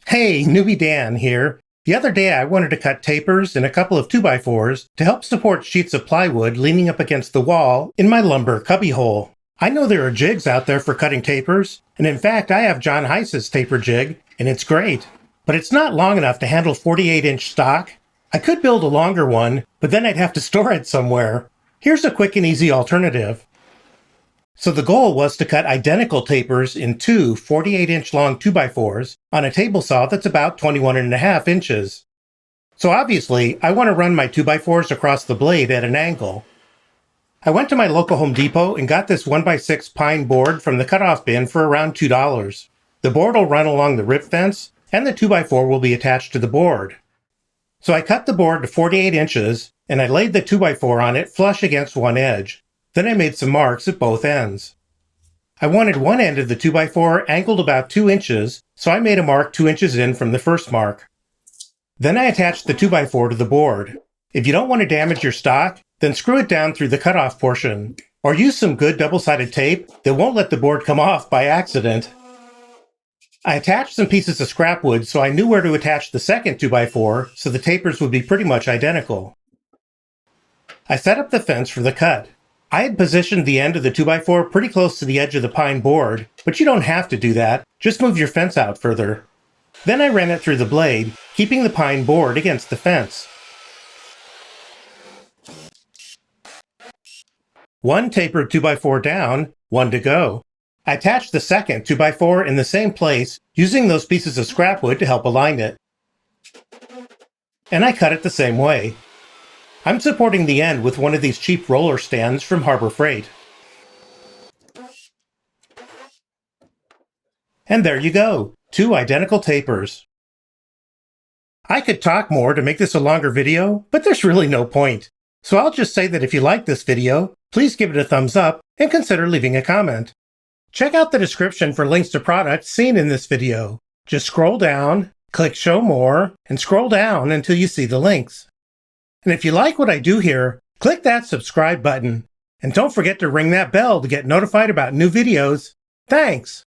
Hey, Newbie Dan here. The other day I wanted to cut tapers in a couple of 2x4s to help support sheets of plywood leaning up against the wall in my lumber cubbyhole. I know there are jigs out there for cutting tapers, and in fact I have John Heiss's taper jig, and it's great. But it's not long enough to handle 48-inch stock. I could build a longer one, but then I'd have to store it somewhere. Here's a quick and easy alternative. So the goal was to cut identical tapers in two 48-inch long 2x4s on a table saw that's about 21.5 inches. So obviously, I want to run my 2x4s across the blade at an angle. I went to my local Home Depot and got this 1x6 pine board from the cutoff bin for around $2. The board will run along the rip fence, and the 2x4 will be attached to the board. So I cut the board to 48 inches, and I laid the 2x4 on it flush against one edge. Then I made some marks at both ends. I wanted one end of the 2x4 angled about 2 inches, so I made a mark 2 inches in from the first mark. Then I attached the 2x4 to the board. If you don't want to damage your stock, then screw it down through the cutoff portion, or use some good double-sided tape that won't let the board come off by accident. I attached some pieces of scrap wood so I knew where to attach the second 2x4 so the tapers would be pretty much identical. I set up the fence for the cut. I had positioned the end of the 2x4 pretty close to the edge of the pine board, but you don't have to do that, just move your fence out further. Then I ran it through the blade, keeping the pine board against the fence. One tapered 2x4 down, one to go. I attached the second 2x4 in the same place, using those pieces of scrap wood to help align it. And I cut it the same way. I'm supporting the end with one of these cheap roller stands from Harbor Freight. And there you go, two identical tapers. I could talk more to make this a longer video, but there's really no point. So I'll just say that if you like this video, please give it a thumbs up and consider leaving a comment. Check out the description for links to products seen in this video. Just scroll down, click Show More, and scroll down until you see the links. And if you like what I do here, click that subscribe button. And don't forget to ring that bell to get notified about new videos. Thanks!